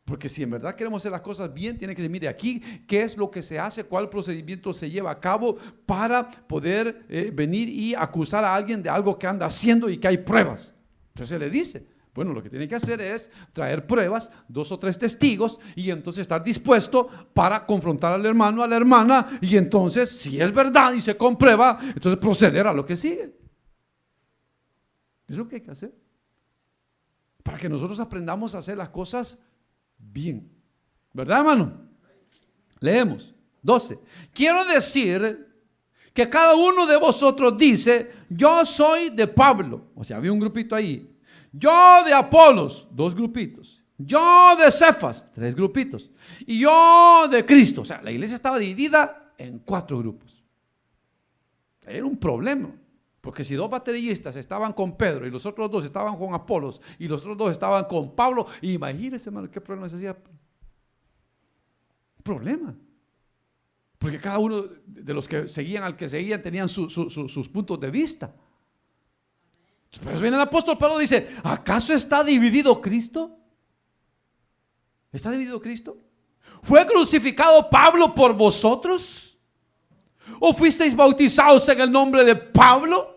Porque si en verdad queremos hacer las cosas bien, tiene que decir, mire aquí, ¿qué es lo que se hace? ¿Cuál procedimiento se lleva a cabo para poder venir y acusar a alguien de algo que anda haciendo y que hay pruebas? Entonces le dice, bueno, lo que tiene que hacer es traer pruebas, 2 o 3 testigos, y entonces estar dispuesto para confrontar al hermano, a la hermana, y entonces, si es verdad y se comprueba, entonces proceder a lo que sigue. Es lo que hay que hacer. Para que nosotros aprendamos a hacer las cosas bien, ¿verdad, hermano? Leemos 12. Quiero decir que cada uno de vosotros dice, yo soy de Pablo, o sea, había un grupito ahí, yo de Apolos, 2 grupitos, yo de Cefas, 3 grupitos, y yo de Cristo. O sea, la iglesia estaba dividida en 4 grupos. Era un problema. Porque si 2 bateristas estaban con Pedro y los otros 2 estaban con Apolos y los otros 2 estaban con Pablo, imagínense, hermano, qué problema se hacía. Problema. Porque cada uno de los que seguían al que seguían tenían sus puntos de vista. Pero viene el apóstol Pablo y dice, ¿acaso está dividido Cristo? ¿Está dividido Cristo? ¿Fue crucificado Pablo por vosotros? ¿O fuisteis bautizados en el nombre de Pablo?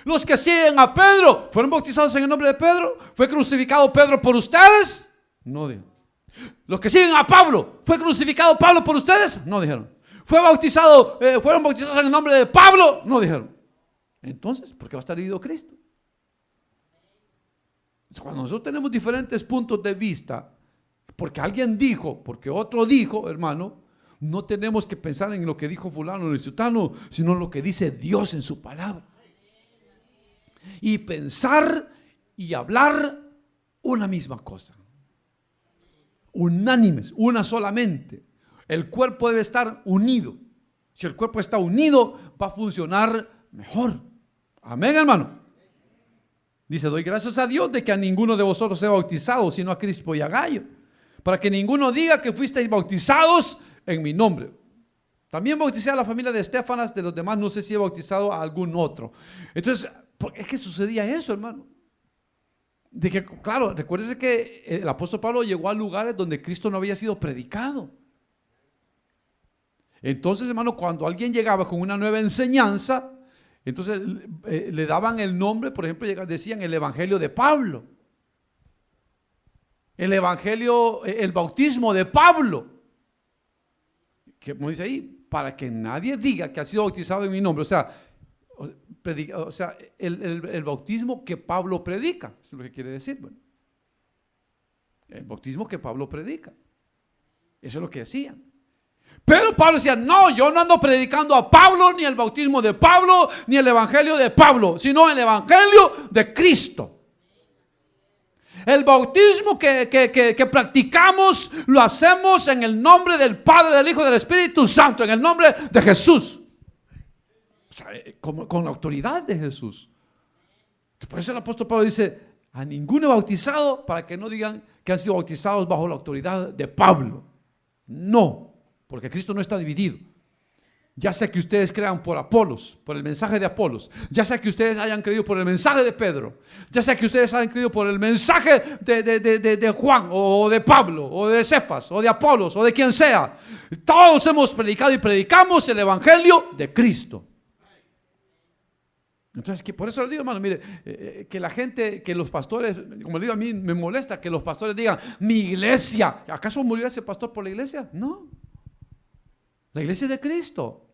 Los que siguen a Pedro, ¿fueron bautizados en el nombre de Pedro? ¿Fue crucificado Pedro por ustedes? No dijeron. Los que siguen a Pablo, ¿fue crucificado Pablo por ustedes? No dijeron. ¿Fueron bautizados en el nombre de Pablo? No dijeron. Entonces, ¿por qué va a estar dividido Cristo? Cuando nosotros tenemos diferentes puntos de vista, porque alguien dijo, porque otro dijo, hermano, no tenemos que pensar en lo que dijo fulano o sutano, sino en lo que dice Dios en su palabra. Y pensar y hablar una misma cosa. Unánimes, una solamente. El cuerpo debe estar unido. Si el cuerpo está unido, va a funcionar mejor. Amén, hermano. Dice, doy gracias a Dios de que a ninguno de vosotros sea bautizado, sino a Crispo y a Gallo, para que ninguno diga que fuisteis bautizados en mi nombre. También bauticé a la familia de Estefanas, de los demás no sé si he bautizado a algún otro. Entonces, es que sucedía eso, hermano. De que, claro, recuérdese que el apóstol Pablo llegó a lugares donde Cristo no había sido predicado. Entonces, hermano, cuando alguien llegaba con una nueva enseñanza, entonces le daban el nombre, por ejemplo, decían el evangelio de Pablo. El evangelio, el bautismo de Pablo. Que como dice ahí, para que nadie diga que ha sido bautizado en mi nombre. O sea, el bautismo que Pablo predica. Eso es lo que quiere decir. Bueno, el bautismo que Pablo predica. Eso es lo que decían. Pero Pablo decía, no, yo no ando predicando a Pablo, ni el bautismo de Pablo, ni el evangelio de Pablo, sino el evangelio de Cristo. El bautismo que practicamos lo hacemos en el nombre del Padre, del Hijo y del Espíritu Santo, en el nombre de Jesús. O sea, con la autoridad de Jesús. Por eso el apóstol Pablo dice, a ninguno bautizado, para que no digan que han sido bautizados bajo la autoridad de Pablo. No, porque Cristo no está dividido. Ya sea que ustedes crean por Apolos, por el mensaje de Apolos, ya sea que ustedes hayan creído por el mensaje de Pedro, ya sea que ustedes hayan creído por el mensaje de Juan, o de Pablo, o de Cefas, o de Apolos, o de quien sea. Todos hemos predicado y predicamos el evangelio de Cristo. Entonces, por eso le digo, hermano, mire, que la gente, que los pastores, como le digo, a mí me molesta que los pastores digan, mi iglesia. ¿Acaso murió ese pastor por la iglesia? No. La iglesia es de Cristo.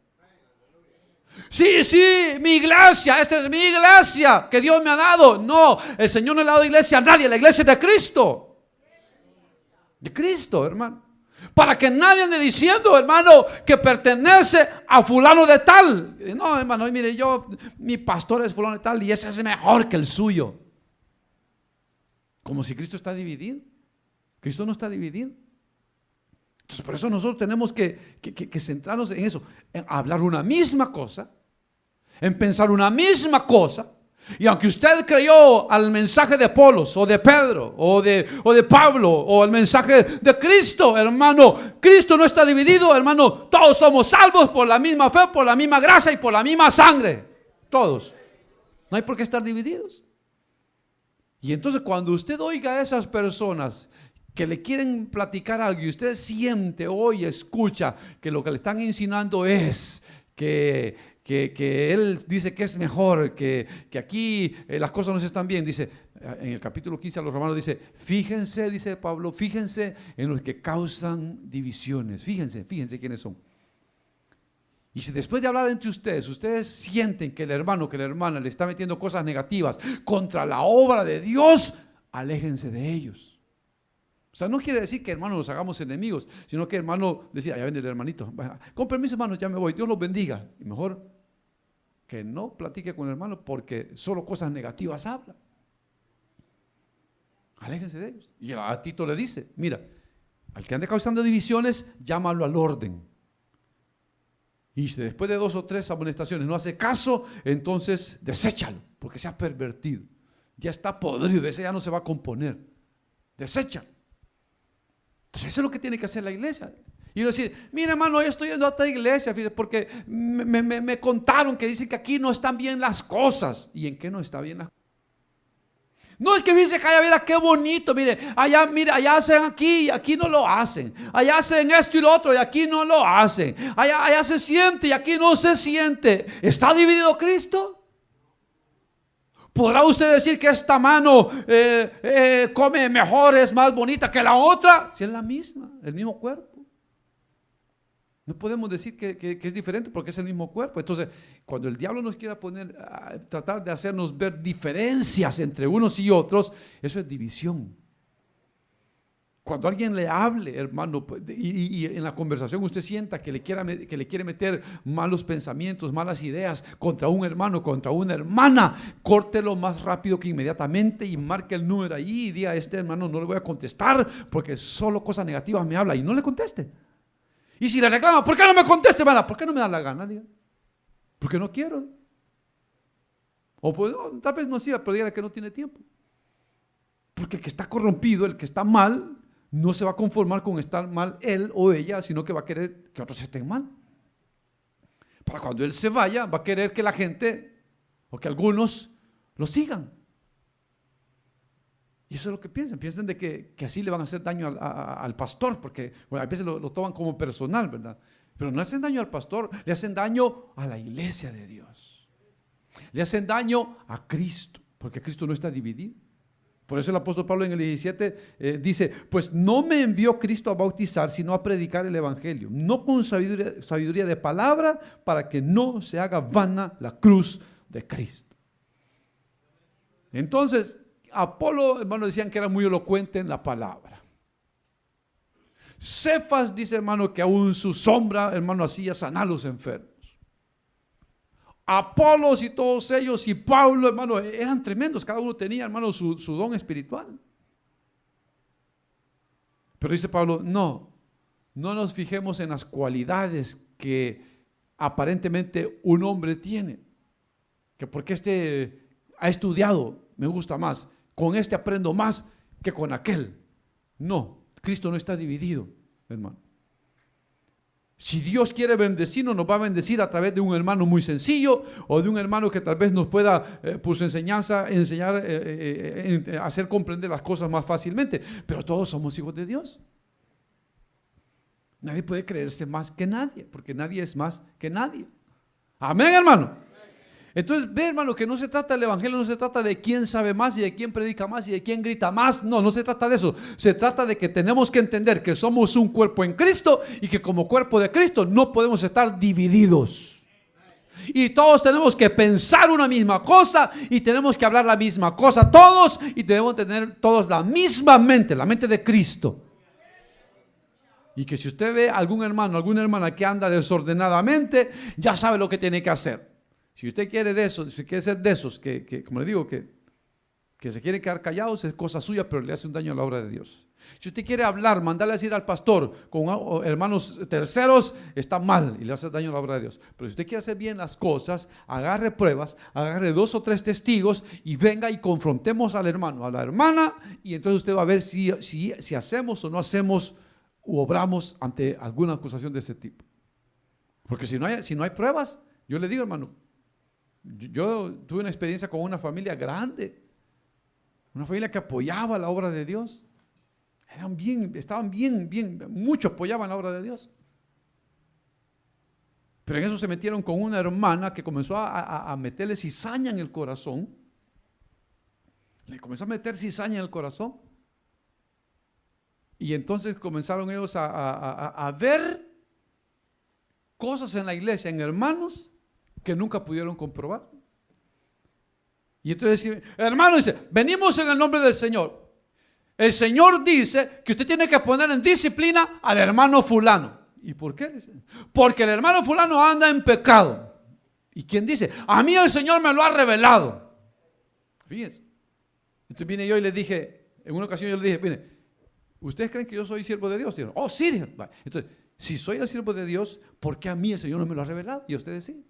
Sí, sí, mi iglesia, esta es mi iglesia que Dios me ha dado. No, el Señor no le ha dado iglesia a nadie, la iglesia es de Cristo. De Cristo, hermano. Para que nadie ande diciendo, hermano, que pertenece a fulano de tal. No, hermano, mire, mi pastor es fulano de tal y ese es mejor que el suyo. Como si Cristo está dividido. Cristo no está dividido. Entonces, por eso nosotros tenemos que centrarnos en eso, en hablar una misma cosa, en pensar una misma cosa. Y aunque usted creyó al mensaje de Apolos, o de Pedro, o de Pablo, o el mensaje de Cristo, hermano, Cristo no está dividido, hermano. Todos somos salvos por la misma fe, por la misma gracia y por la misma sangre. Todos. No hay por qué estar divididos. Y entonces cuando usted oiga a esas personas que le quieren platicar algo y usted siente, oye, escucha que lo que le están insinuando es que él dice que es mejor, que aquí las cosas no se están bien. Dice en el capítulo 15 a los romanos, dice, fíjense, dice Pablo, fíjense en los que causan divisiones. Fíjense quiénes son. Y si después de hablar entre ustedes sienten que el hermano, que la hermana le está metiendo cosas negativas contra la obra de Dios, aléjense de ellos. O sea, no quiere decir que, hermano, nos hagamos enemigos, sino que, hermano, decía, ya viene el hermanito, con permiso, hermano, ya me voy, Dios los bendiga. Y mejor que no platique con el hermano porque solo cosas negativas habla. Aléjense de ellos. Y a Tito le dice, mira, al que ande causando divisiones, llámalo al orden. Y si después de 2 o 3 amonestaciones no hace caso, entonces deséchalo, porque se ha pervertido. Ya está podrido, ese ya no se va a componer. Deséchalo. Entonces eso es lo que tiene que hacer la iglesia. Y uno decir, mira, hermano, yo estoy yendo a otra iglesia, fíjate, porque me contaron que dicen que aquí no están bien las cosas. ¿Y en qué no está bien las cosas? No, es que dice que allá, mira qué bonito, mire, allá hacen aquí y aquí no lo hacen. Allá hacen esto y lo otro y aquí no lo hacen. Allá se siente y aquí no se siente. ¿Está dividido Cristo? ¿Podrá usted decir que esta mano come mejor, es más bonita que la otra? Si es la misma, el mismo cuerpo. No podemos decir que es diferente porque es el mismo cuerpo. Entonces, cuando el diablo nos quiera poner a tratar de hacernos ver diferencias entre unos y otros, eso es división. Cuando alguien le hable, hermano, y en la conversación usted sienta que le quiere meter malos pensamientos, malas ideas contra un hermano, contra una hermana, córtelo más rápido que inmediatamente y marque el número ahí y diga a este hermano no le voy a contestar porque solo cosas negativas me habla, y no le conteste. Y si le reclama, ¿por qué no me conteste, hermana? ¿Por qué no me da la gana? Diga. Porque no quiero. O pues, tal vez no sirva, pero diga que no tiene tiempo. Porque el que está corrompido, el que está mal, no se va a conformar con estar mal él o ella, sino que va a querer que otros estén mal. Para cuando él se vaya, va a querer que la gente, o que algunos, lo sigan. Y eso es lo que piensan de que así le van a hacer daño al pastor, porque bueno, a veces lo toman como personal, ¿verdad? Pero no hacen daño al pastor, le hacen daño a la iglesia de Dios. Le hacen daño a Cristo, porque Cristo no está dividido. Por eso el apóstol Pablo en el 17 dice, pues no me envió Cristo a bautizar, sino a predicar el evangelio, no con sabiduría de palabra, para que no se haga vana la cruz de Cristo. Entonces, Apolo, hermanos, decían que era muy elocuente en la palabra. Cefas dice, hermano, que aún su sombra, hermano, hacía sanar a los enfermos. Apolos y todos ellos y Pablo, hermano, eran tremendos. Cada uno tenía, hermano, su don espiritual. Pero dice Pablo, no nos fijemos en las cualidades que aparentemente un hombre tiene. Que porque este ha estudiado, me gusta más. Con este aprendo más que con aquel. No, Cristo no está dividido, hermano. Si Dios quiere bendecirnos, nos va a bendecir a través de un hermano muy sencillo o de un hermano que tal vez nos pueda, por su enseñanza, enseñar, hacer comprender las cosas más fácilmente. Pero todos somos hijos de Dios. Nadie puede creerse más que nadie, porque nadie es más que nadie. Amén, hermano. Entonces, ve, hermano, que no se trata del evangelio, no se trata de quién sabe más y de quién predica más y de quién grita más. No se trata de eso. Se trata de que tenemos que entender que somos un cuerpo en Cristo y que como cuerpo de Cristo no podemos estar divididos. Y todos tenemos que pensar una misma cosa y tenemos que hablar la misma cosa todos y debemos tener todos la misma mente, la mente de Cristo. Y que si usted ve a algún hermano, alguna hermana que anda desordenadamente, ya sabe lo que tiene que hacer. Si usted quiere de eso, si quiere ser de esos que como le digo, que se quieren quedar callados, es cosa suya, pero le hace un daño a la obra de Dios. Si usted quiere hablar, mandarle a decir al pastor con hermanos terceros, está mal y le hace daño a la obra de Dios. Pero si usted quiere hacer bien las cosas, agarre pruebas, agarre 2 o 3 testigos y venga y confrontemos al hermano, a la hermana, y entonces usted va a ver si hacemos o no hacemos u obramos ante alguna acusación de ese tipo. Porque si no hay pruebas, yo le digo, hermano, yo tuve una experiencia con una familia grande, una familia que apoyaba la obra de Dios. Estaban bien, muchos apoyaban la obra de Dios. Pero en eso se metieron con una hermana que comenzó a meterle cizaña en el corazón. Le comenzó a meter cizaña en el corazón. Y entonces comenzaron ellos a ver cosas en la iglesia, en hermanos, que nunca pudieron comprobar. Y entonces, hermano, dice, venimos en el nombre del Señor. El Señor dice que usted tiene que poner en disciplina al hermano fulano. ¿Y por qué? Porque el hermano fulano anda en pecado. ¿Y quién dice? A mí el Señor me lo ha revelado. Fíjense. Entonces vine yo y le dije, en una ocasión yo le dije, mire, ¿ustedes creen que yo soy siervo de Dios? Dijeron, oh, sí. Dijeron. Entonces, si soy el siervo de Dios, ¿por qué a mí el Señor no me lo ha revelado? Y a ustedes sí.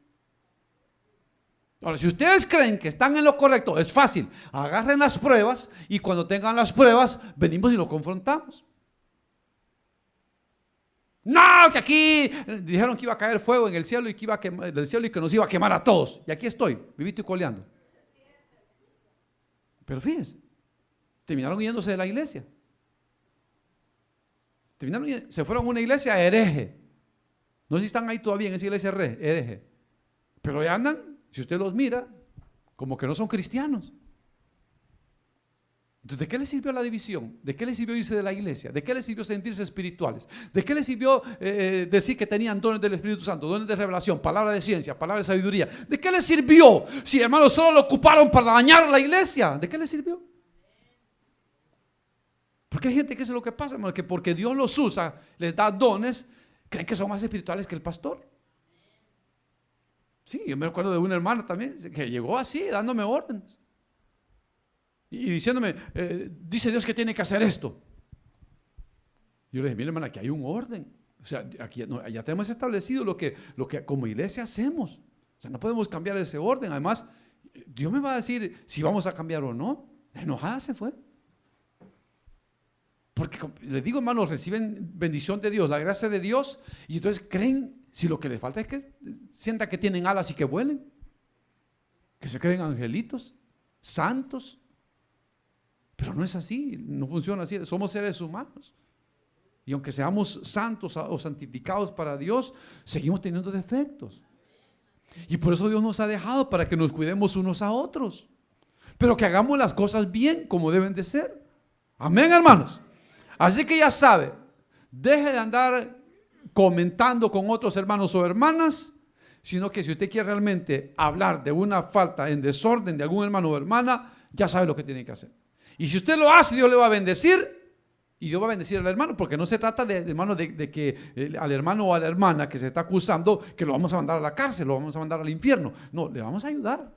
Ahora, si ustedes creen que están en lo correcto, es fácil. Agarren las pruebas y cuando tengan las pruebas, venimos y lo confrontamos. No, que aquí dijeron que iba a caer fuego en el cielo y que iba a quemar, del cielo y que nos iba a quemar a todos. Y aquí estoy, vivito y coleando. Pero fíjense, terminaron yéndose de la iglesia. Se fueron a una iglesia hereje. No sé si están ahí todavía en esa iglesia hereje. Pero ya andan. Si usted los mira, como que no son cristianos. Entonces, ¿de qué les sirvió la división? ¿De qué les sirvió irse de la iglesia? ¿De qué les sirvió sentirse espirituales? ¿De qué les sirvió decir que tenían dones del Espíritu Santo, dones de revelación, palabra de ciencia, palabra de sabiduría? ¿De qué les sirvió? Si hermanos solo lo ocuparon para dañar la iglesia, ¿de qué les sirvió? Porque hay gente que eso es lo que pasa, hermano, que porque Dios los usa, les da dones, creen que son más espirituales que el pastor. Sí, yo me acuerdo de una hermana también que llegó así, dándome órdenes y diciéndome, dice Dios que tiene que hacer esto. Yo le dije, mira hermana, que hay un orden. O sea, aquí ya tenemos establecido lo que como iglesia hacemos. O sea, no podemos cambiar ese orden. Además, Dios me va a decir si vamos a cambiar o no. La enojada se fue. Porque les digo, hermanos, reciben bendición de Dios, la gracia de Dios, y entonces creen, si lo que les falta es que sientan que tienen alas y que vuelen, que se creen angelitos, santos. Pero no es así, no funciona así, somos seres humanos. Y aunque seamos santos o santificados para Dios, seguimos teniendo defectos. Y por eso Dios nos ha dejado para que nos cuidemos unos a otros. Pero que hagamos las cosas bien como deben de ser. Amén, hermanos. Así que ya sabe, deje de andar comentando con otros hermanos o hermanas, sino que si usted quiere realmente hablar de una falta en desorden de algún hermano o hermana, ya sabe lo que tiene que hacer. Y si usted lo hace, Dios le va a bendecir Y Dios va a bendecir al hermano, porque no se trata hermano, de que al hermano o a la hermana que se está acusando, que lo vamos a mandar a la cárcel, lo vamos a mandar al infierno. No, le vamos a ayudar.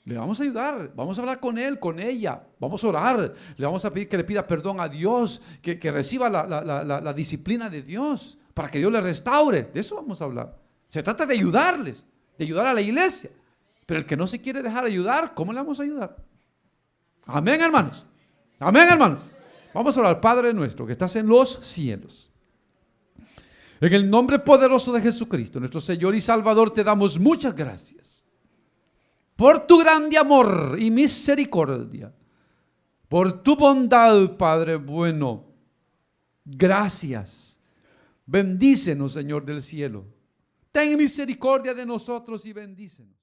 Le vamos a ayudar, vamos a hablar con él, con ella, vamos a orar, le vamos a pedir que le pida perdón a Dios, que reciba la disciplina de Dios, para que Dios le restaure. De eso vamos a hablar. Se trata de ayudarles, de ayudar a la iglesia. Pero el que no se quiere dejar ayudar, ¿cómo le vamos a ayudar? Amén, hermanos. Amén, hermanos. Vamos a orar. Padre nuestro que estás en los cielos, en el nombre poderoso de Jesucristo, nuestro Señor y Salvador, te damos muchas gracias por tu grande amor y misericordia, por tu bondad, Padre bueno. Gracias. Bendícenos, Señor del cielo. Ten misericordia de nosotros y bendícenos.